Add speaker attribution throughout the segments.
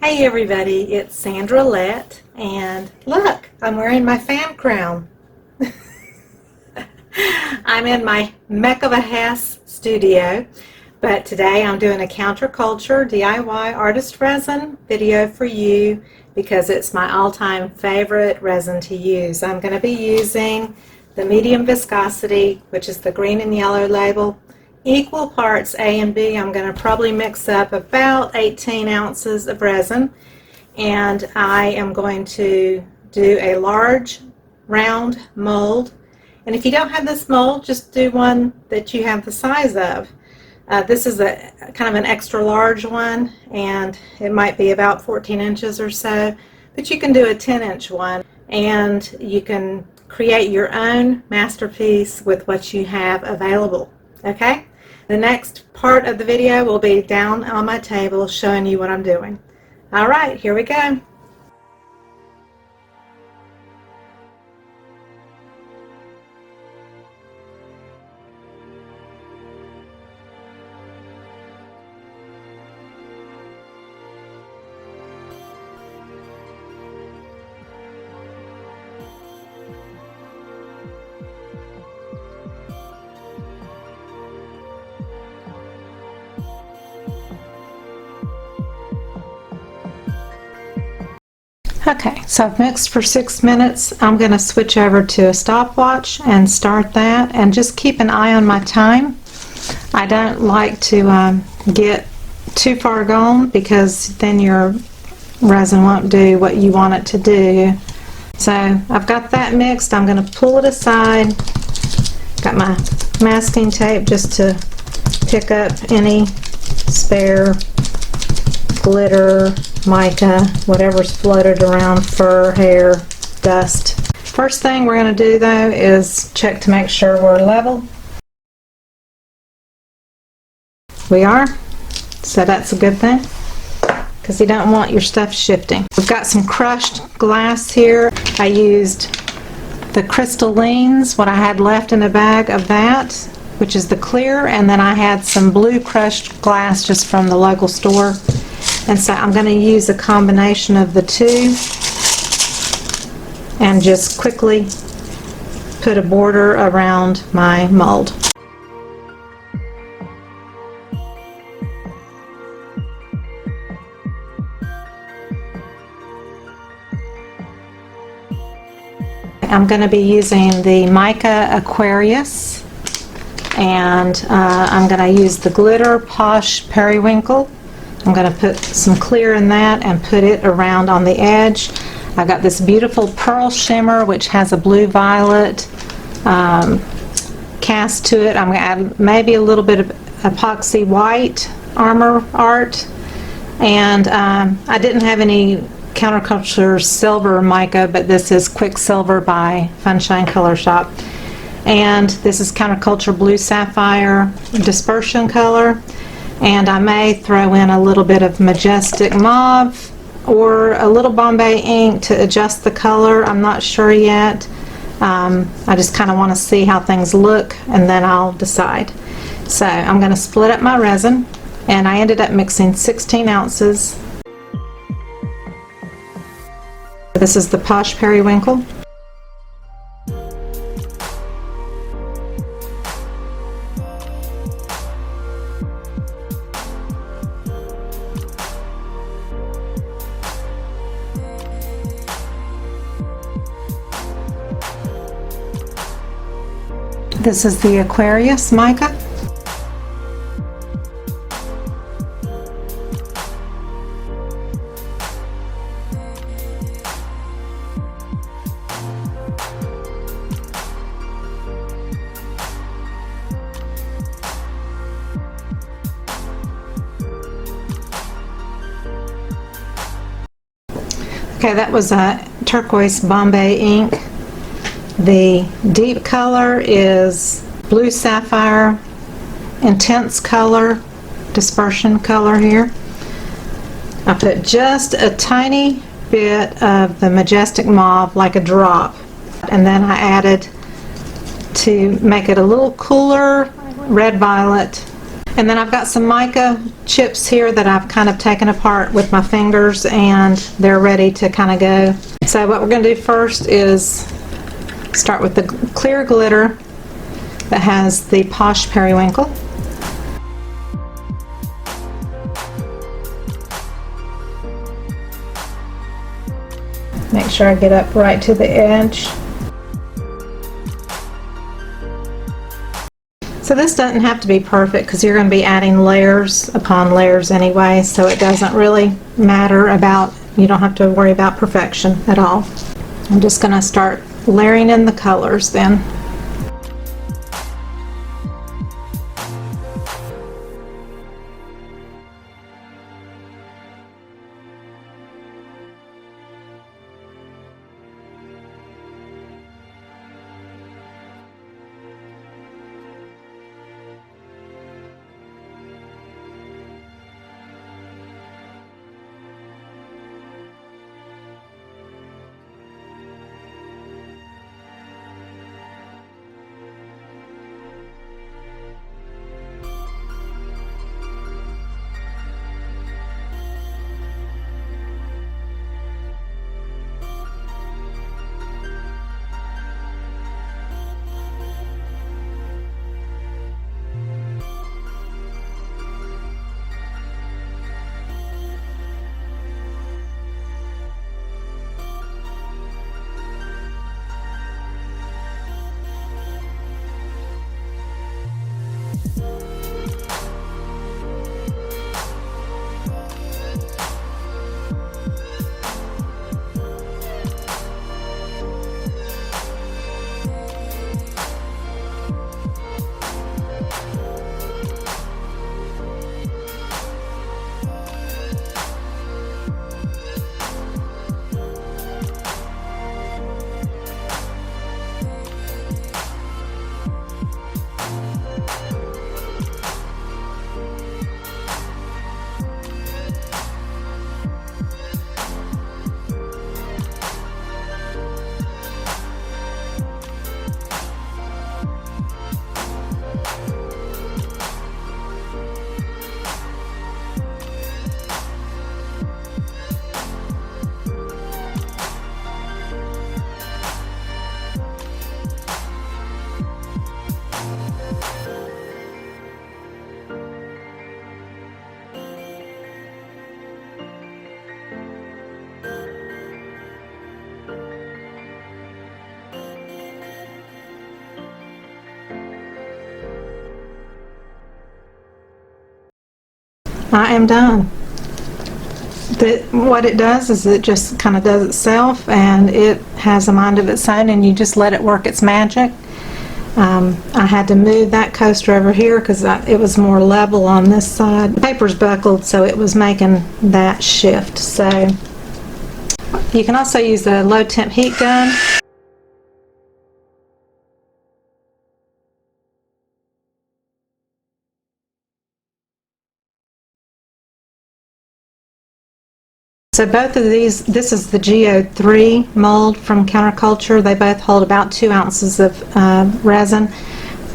Speaker 1: Hey everybody, it's Sandra Lett, and look, I'm wearing my fan crown. I'm in my MICA studio, but today I'm doing a counterculture DIY artist resin video for you because it's my all-time favorite resin to use. I'm going to be using the medium viscosity, which is the green and yellow label, equal parts A and B. I'm going to probably mix up about 18 ounces of resin, and I am going to do a large round mold. And if you don't have this mold, just do one that you have the size of. This is a kind of an extra large one, and it might be about 14 inches or so, but you can do a 10-inch one, and you can create your own masterpiece with what you have available. Okay? The next part of the video will be down on my table showing you what I'm doing. All right, here we go. Okay, so I've mixed for 6 minutes. I'm going to switch over to a stopwatch and start that, and just keep an eye on my time. I don't like to get too far gone because then your resin won't do what you want it to do. So I've got that mixed. I'm going to pull it aside. Got my masking tape just to pick up any spare glitter, mica, whatever's floated around, fur, hair, dust. First thing we're going to do though is check to make sure we're level. We are, so that's a good thing because you don't want your stuff shifting. We've got some crushed glass here. I used the crystallines, what I had left in a bag of that, which is the clear, and then I had some blue crushed glass just from the local store. And so I'm going to use a combination of the two and just quickly put a border around my mold. I'm going to be using the Mica Aquarius, and I'm going to use the glitter Posh Periwinkle. I'm going to put some clear in that and put it around on the edge. I've got this beautiful pearl shimmer which has a blue violet cast to it. I'm going to add maybe a little bit of epoxy white armor art, and I didn't have any counterculture silver mica, but this is Quicksilver by Funshine Color Shop, and this is counterculture blue sapphire dispersion color. And I may throw in a little bit of majestic mauve or a little Bombay ink to adjust the color. I'm not sure yet. I just kind of want to see how things look, and then I'll decide. So I'm going to split up my resin, and I ended up mixing 16 ounces. This is the Posh Periwinkle. This is the Aquarius mica. Okay, that was a turquoise Bombay ink. The deep color is blue sapphire, intense color, dispersion color here. I put just a tiny bit of the majestic mauve, like a drop, and then I added, to make it a little cooler, red violet, And then I've got some mica chips here that I've kind of taken apart with my fingers, and they're ready to kind of go. So what we're going to do first is start with the clear glitter that has the Posh Periwinkle. Make sure I get up right to the edge. So this doesn't have to be perfect because you're going to be adding layers upon layers anyway, so it doesn't really matter about, you don't have to worry about perfection at all. I'm just going to start layering in the colors then. I am done. What it does is it just kind of does itself, and it has a mind of its own, and you just let it work its magic. I had to move that coaster over here because it was more level on this side. The paper's buckled, so it was making that shift. So you can also use a low temp heat gun. So both of these, this is the GO3 mold from Counterculture. They both hold about 2 ounces of resin.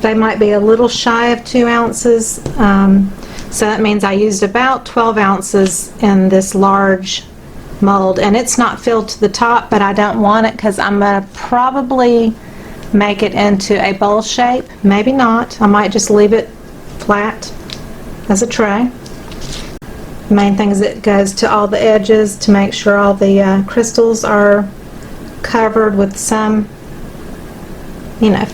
Speaker 1: They might be a little shy of 2 ounces. So that means I used about 12 ounces in this large mold. And it's not filled to the top, but I don't want it because I'm going to probably make it into a bowl shape. Maybe not. I might just leave it flat as a tray. The main thing is it goes to all the edges to make sure all the crystals are covered with some,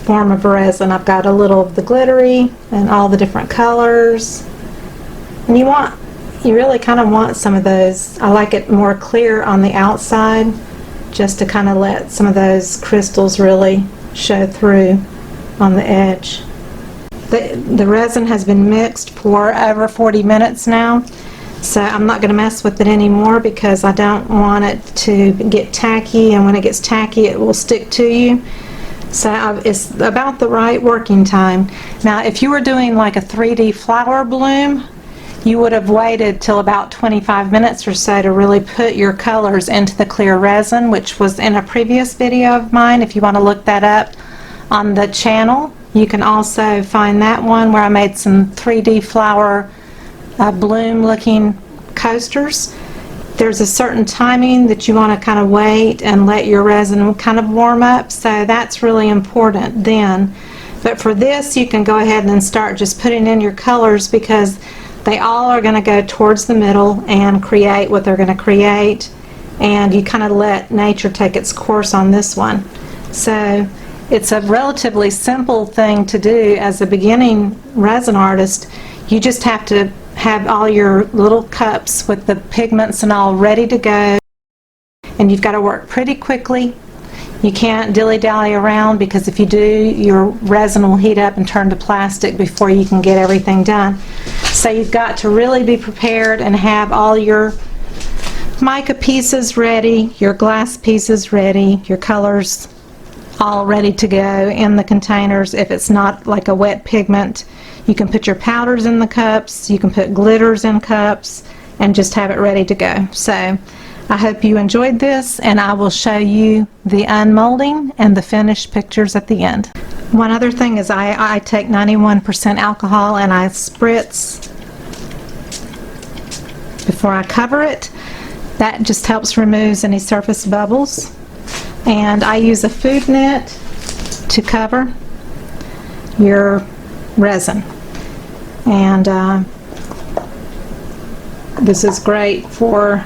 Speaker 1: form of resin. I've got a little of the glittery and all the different colors. And you really kind of want some of those. I like it more clear on the outside, just to kind of let some of those crystals really show through on the edge. The resin has been mixed for over 40 minutes now. So I'm not going to mess with it anymore because I don't want it to get tacky, and when it gets tacky it will stick to you. So it's about the right working time. Now if you were doing like a 3D flower bloom, you would have waited till about 25 minutes or so to really put your colors into the clear resin, which was in a previous video of mine if you want to look that up on the channel. You can also find that one where I made some 3D flower bloom looking coasters. There's a certain timing that you want to kind of wait and let your resin kind of warm up, so that's really important then. But for this, you can go ahead and start just putting in your colors, because they all are going to go towards the middle and create what they're going to create, and you kind of let nature take its course on this one. So it's a relatively simple thing to do as a beginning resin artist. You just have to have all your little cups with the pigments and all ready to go, and you've got to work pretty quickly. You can't dilly-dally around, because if you do, your resin will heat up and turn to plastic before you can get everything done. So you've got to really be prepared and have all your mica pieces ready, your glass pieces ready, your colors all ready to go in the containers. If it's not like a wet pigment, you can put your powders in the cups, you can put glitters in cups, and just have it ready to go. So I hope you enjoyed this, and I will show you the unmolding and the finished pictures at the end. One other thing is I take 91% alcohol and I spritz before I cover it. That just helps remove any surface bubbles. And I use a food net to cover your resin. And this is great for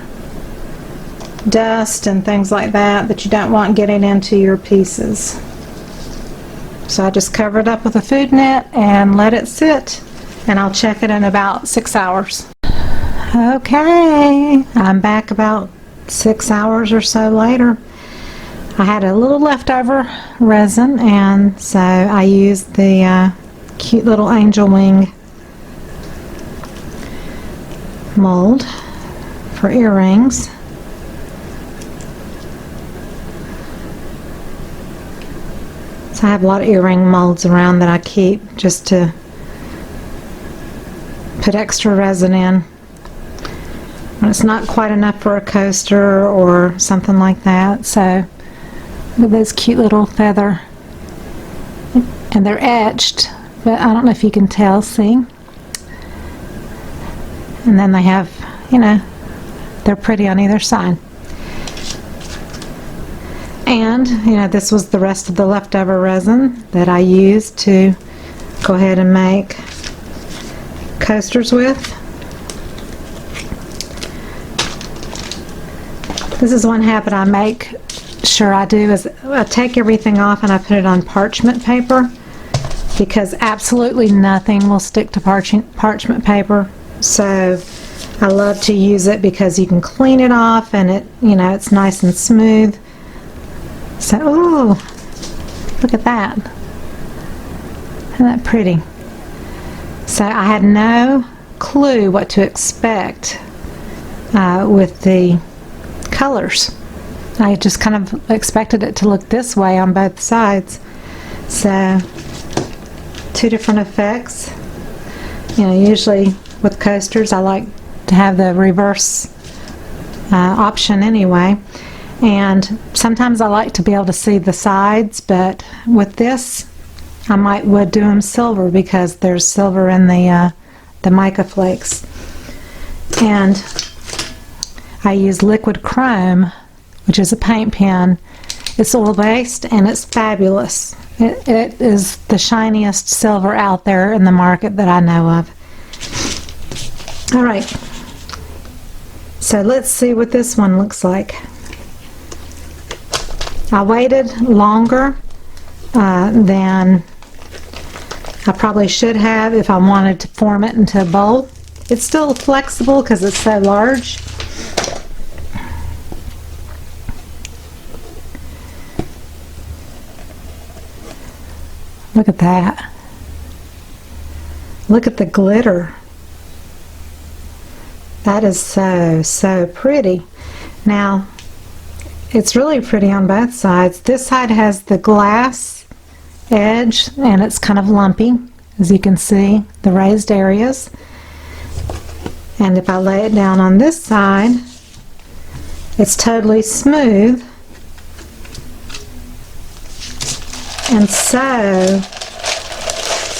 Speaker 1: dust and things like that you don't want getting into your pieces. So I just cover it up with a food net and let it sit, and I'll check it in about 6 hours. Okay, I'm back about 6 hours or so later. I had a little leftover resin, and so I used the cute little angel wing mold for earrings. So I have a lot of earring molds around that I keep just to put extra resin in when it's not quite enough for a coaster or something like that. So look at those cute little feather, and they're etched, but I don't know if you can tell, see? And then they have, you know, they're pretty on either side. And, you know, this was the rest of the leftover resin that I used to go ahead and make coasters with. This is one habit I make sure I do, is I take everything off and I put it on parchment paper, because absolutely nothing will stick to parchment paper. So I love to use it because you can clean it off and it, you know, it's nice and smooth. So, oh, look at that. Isn't that pretty? So I had no clue what to expect with the colors. I just kind of expected it to look this way on both sides. So, two different effects. You know, usually with coasters I like to have the reverse option anyway. And sometimes I like to be able to see the sides, but with this I would do them silver, because there's silver in the mica flakes. And I use liquid chrome, which is a paint pen. It's oil based and it's fabulous. It is the shiniest silver out there in the market that I know of. Alright, so let's see what this one looks like. I waited longer than I probably should have if I wanted to form it into a bowl. It's still flexible because it's so large. Look at that. Look at the glitter. That is so pretty. Now, it's really pretty on both sides. This side has the glass edge and it's kind of lumpy, as you can see, the raised areas. And if I lay it down on this side, it's totally smooth. And so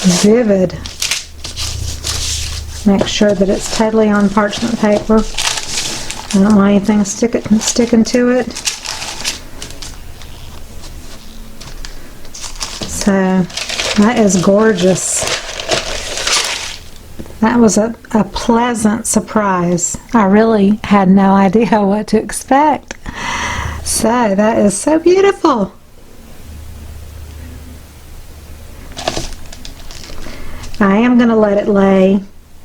Speaker 1: vivid. Make sure that it's totally on parchment paper. I don't want anything sticking to it. So that is gorgeous. That was a pleasant surprise. I really had no idea what to expect. So that is so beautiful. I am going to let it lay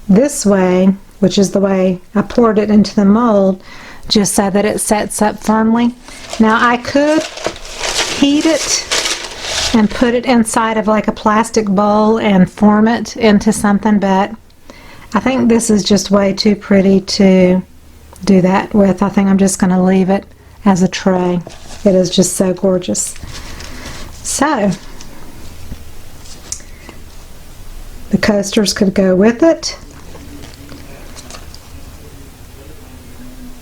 Speaker 1: this way, which is the way I poured it into the mold, just so that it sets up firmly. Now I could heat it and put it inside of like a plastic bowl and form it into something, but I think this is just way too pretty to do that with. I think I'm just going to leave it as a tray. It is just so gorgeous. So the coasters could go with it,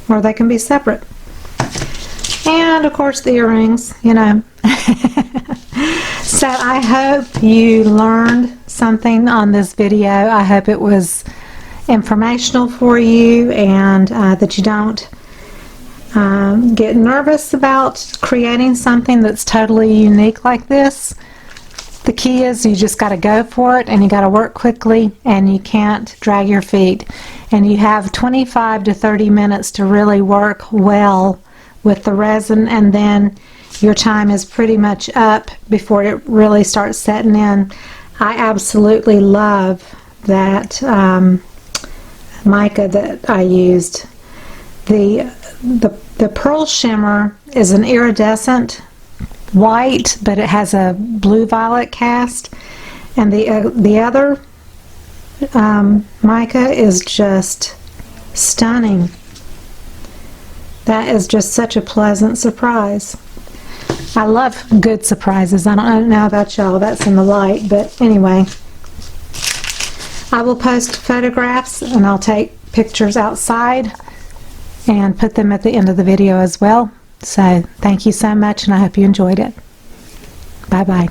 Speaker 1: or they can be separate. And of course the earrings, you know. So I hope you learned something on this video. I hope it was informational for you, and that you don't get nervous about creating something that's totally unique like this. The key is you just got to go for it, and you got to work quickly, and you can't drag your feet. And you have 25 to 30 minutes to really work well with the resin, and then your time is pretty much up before it really starts setting in. I absolutely love that mica that I used. The pearl shimmer is an iridescent white, but it has a blue violet cast, and the other mica is just stunning. That is just such a pleasant surprise. I love good surprises. I don't know about y'all, that's in the light, but anyway, I will post photographs, and I'll take pictures outside and put them at the end of the video as well. So thank you so much, and I hope you enjoyed it. Bye bye.